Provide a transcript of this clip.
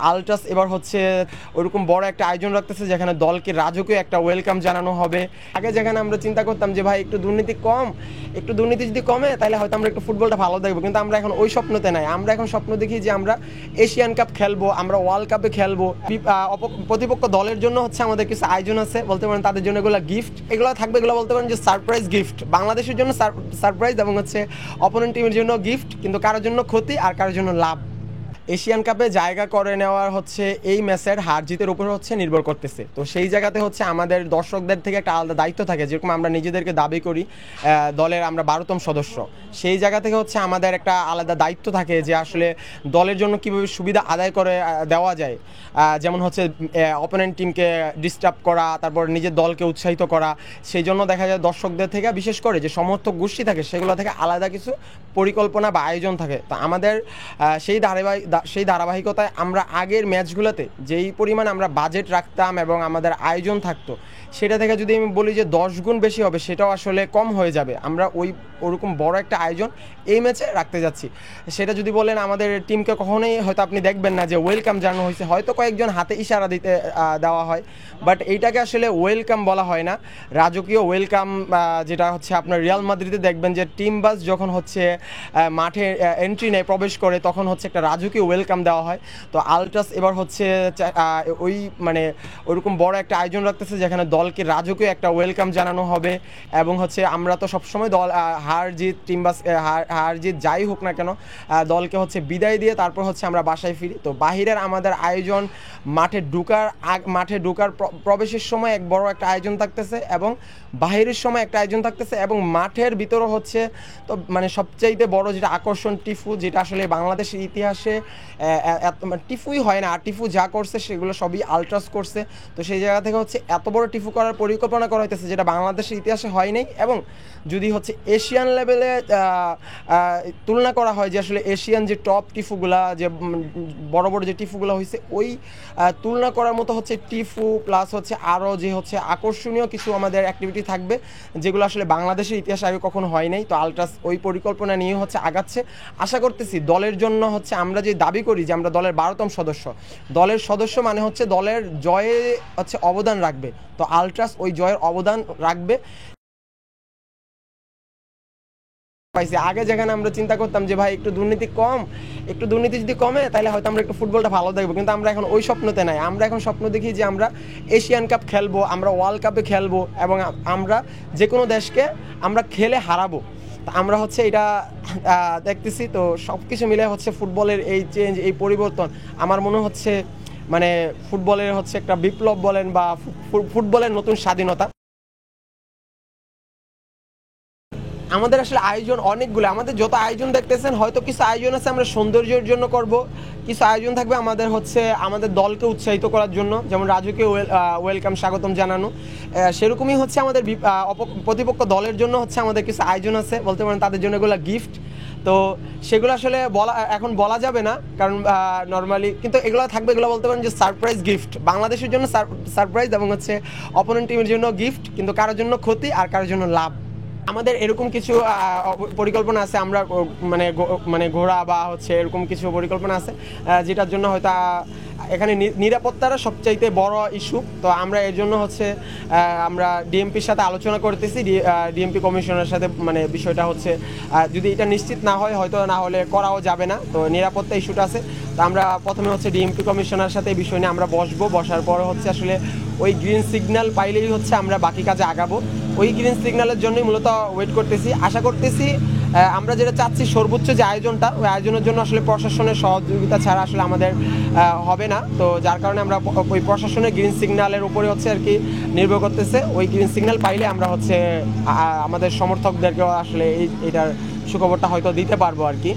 আলট্রাস এবার হচ্ছে ওরকম বড় একটা আয়োজন রাখতেছে যেখানে দলকে রাজকীয় একটা ওয়েলকাম জানানো হবে। আগে যেখানে আমরা চিন্তা করতাম যে ভাই একটু দুর্নীতি যদি কমে তাহলে হয়তো আমরা একটু ফুটবলটা ভালো দেখবো, কিন্তু আমরা এখন ওই স্বপ্নতে নাই। আমরা এখন স্বপ্ন দেখি যে আমরা এশিয়ান কাপ খেলবো, আমরা ওয়ার্ল্ড কাপে খেলবো। প্রতিপক্ষ দলের জন্য হচ্ছে আমাদের কিছু আয়োজন আছে, বলতে পারেন তাদের জন্য এগুলো গিফট, এগুলো থাকবে, এগুলো বলতে পারেন যে সারপ্রাইজ গিফট। বাংলাদেশের জন্য সারপ্রাইজ এবং হচ্ছে অপোনেন্ট টিমের জন্য গিফট, কিন্তু কারোর জন্য ক্ষতি আর কারোর জন্য লাভ। এশিয়ান কাপে জায়গা করে নেওয়ার হচ্ছে এই ম্যাচের হার জিতের উপর হচ্ছে নির্ভর করতেছে। তো সেই জায়গাতে হচ্ছে আমাদের দর্শকদের থেকে একটা আলাদা দায়িত্ব থাকে, যেরকম আমরা নিজেদেরকে দাবি করি দলের আমরা 12তম সদস্য, সেই জায়গা থেকে হচ্ছে আমাদের একটা আলাদা দায়িত্ব থাকে যে আসলে দলের জন্য কীভাবে সুবিধা আদায় করে দেওয়া যায়। যেমন হচ্ছে অপোনেন্ট টিমকে ডিস্টার্ব করা, তারপর নিজের দলকে উৎসাহিত করা। সেই জন্য দেখা যায় দর্শকদের থেকে, বিশেষ করে যে সমর্থক গোষ্ঠী থাকে, সেগুলো থেকে আলাদা কিছু পরিকল্পনা বা আয়োজন থাকে। তো আমাদের সেই ধারাবাহিকতায় আমরা আগের ম্যাচগুলোতে যেই পরিমাণ আমরা বাজেট রাখতাম এবং আমাদের আয়োজন থাকতো, সেটা থেকে যদি আমি বলি যে 10 গুণ বেশি হবে, সেটাও আসলে কম হয়ে যাবে। আমরা ওরকম বড় একটা আয়োজন এই ম্যাচে রাখতে যাচ্ছি। সেটা যদি বলেন আমাদের টিমকে কখনোই হয়তো আপনি দেখবেন না যে ওয়েলকাম জানানো হয়েছে, হয়তো কয়েকজন হাতে ইশারা দিতে দেওয়া হয়, বাট এইটাকে আসলে ওয়েলকাম বলা হয় না, রাজকীয় ওয়েলকাম। যেটা হচ্ছে আপনার রিয়াল মাদ্রিদে দেখবেন যে টিম বাস যখন হচ্ছে মাঠে এন্ট্রি নেয়, প্রবেশ করে, তখন হচ্ছে একটা রাজকীয় ওয়েলকাম দেওয়া হয়। তো আলট্রাস এবার হচ্ছে ওইরকম বড় একটা আয়োজন রাখতেছে যেখানে দলকে রাজকীয় একটা ওয়েলকাম জানানো হবে। এবং হচ্ছে আমরা তো সবসময় দল হার জিত যাই হোক না কেন, দলকে হচ্ছে বিদায় দিয়ে তারপর হচ্ছে আমরা বাসায় ফিরি। তো বাহিরের আমাদের আয়োজন মাঠে ঢুকার প্রবেশের সময় এক বড় একটা আয়োজন থাকতেছে, এবং বাহিরের সময় একটা আয়োজন থাকতেছে, এবং মাঠের ভিতরও হচ্ছে। তো সবচাইতে বড় যেটা আকর্ষণ টিফু, যেটা আসলে বাংলাদেশের ইতিহাসে টিফুই হয় না, আর টিফু যা করছে সেগুলো সবই আলট্রাস করছে। তো সেই জায়গা থেকে হচ্ছে এত বড় টিফু করার পরিকল্পনা করা হইতেছে, যেটা বাংলাদেশের ইতিহাসে হয় নাই। এবং যদি হচ্ছে এশিয়ান লেভেলে তুলনা করা হয়, যে আসলে এশিয়ান যে টপ টিফুগুলা, যে বড় বড় যে টিফুগুলো হয়েছে, ওই তুলনা করার মতো হচ্ছে টিফু প্লাস হচ্ছে আরও যে হচ্ছে আকর্ষণীয় কিছু আমাদের অ্যাক্টিভিটি থাকবে, যেগুলো আসলে বাংলাদেশের ইতিহাসে আগে কখনো হয় নাই। তো আলট্রাস ওই পরিকল্পনা নিয়ে হচ্ছে আগাচ্ছে। আশা করতেছি দলের জন্য হচ্ছে আমরা যে দাবি করি যে আমরা দলের 12তম সদস্য, দলের সদস্য মানে হচ্ছে দলের জয়ে হচ্ছে অবদান রাখবে। তো আলট্রাস ওই জয়ের অবদান রাখবে। পাইছি আগে যেখানে আমরা চিন্তা করতাম যে ভাই একটু দুর্নীতি যদি কমে তাহলে হয়তো আমরা একটু ফুটবলটা ভালো দেখবো, কিন্তু আমরা এখন ওই স্বপ্নতে নাই। আমরা এখন স্বপ্ন দেখি যে আমরা এশিয়ান কাপ খেলবো, আমরা ওয়ার্ল্ড কাপে খেলবো, এবং আমরা যে কোনো দেশকে আমরা খেলে হারাবো। আমরা হচ্ছে এটা দেখতেছি। তো সব কিছু মিলে হচ্ছে ফুটবলের এই চেঞ্জ, এই পরিবর্তন, আমার মনে হচ্ছে ফুটবলের হচ্ছে একটা বিপ্লব বলেন, বা ফুটবলের নতুন স্বাধীনতা। আমাদের আসলে আয়োজন অনেকগুলো, আমাদের যত আয়োজন দেখতেছেন, হয়তো কিছু আয়োজন আছে আমরা সৌন্দর্যের জন্য করব, কিছু আয়োজন থাকবে আমাদের হচ্ছে আমাদের দলকে উৎসাহিত করার জন্য, যেমন রাজকীয় ওয়েলকাম, স্বাগতম জানানো। সেরকমই হচ্ছে আমাদের প্রতিপক্ষ দলের জন্য হচ্ছে আমাদের কিছু আয়োজন আছে, বলতে পারেন তাদের জন্য এগুলো গিফট। তো সেগুলো আসলে এখন বলা যাবে না, কারণ নর্মালি কিন্তু এগুলো থাকবে, এগুলো বলতে পারেন যে সারপ্রাইজ গিফট। বাংলাদেশের জন্য সারপ্রাইজ এবং হচ্ছে অপোনেন্ট টিমের জন্য গিফট, কিন্তু কারোর জন্য ক্ষতি আর কারোর জন্য লাভ। আমাদের এরকম কিছু পরিকল্পনা আছে, আমরা ঘোরা বা হচ্ছে এরকম কিছু পরিকল্পনা আছে, যেটার জন্য হয়তো এখানে নিরাপত্তাটা সবচাইতে বড় ইস্যু। তো আমরা এর জন্য হচ্ছে আমরা ডিএমপির সাথে আলোচনা করতেছি, ডিএমপি কমিশনের সাথে, বিষয়টা হচ্ছে যদি এটা নিশ্চিত না হয়, হয়তো না হলে করাও যাবে না। তো নিরাপত্তা ইস্যুটা আছে। তো আমরা প্রথমে হচ্ছে ডিএমপি কমিশনার সাথে এই বিষয় নিয়ে আমরা বসার পর হচ্ছে আসলে ওই গ্রিন সিগন্যাল পাইলেই হচ্ছে আমরা বাকি কাজে আগাবো। ওই গ্রিন সিগন্যালের জন্যই মূলত ওয়েট করতেছি। আশা করতেছি আমরা যেটা চাচ্ছি, সর্বোচ্চ যে আয়োজনটা, ওই আয়োজনের জন্য আসলে প্রশাসনের সহযোগিতা ছাড়া আসলে আমাদের হবে না। তো যার কারণে আমরা ওই প্রশাসনের গ্রিন সিগন্যালের উপরে হচ্ছে আর কি নির্ভর করতেছে। ওই গ্রিন সিগন্যাল পাইলে আমরা হচ্ছে আমাদের সমর্থকদেরকেও আসলে এইটার সুখবরটা হয়তো দিতে পারবো আর কি।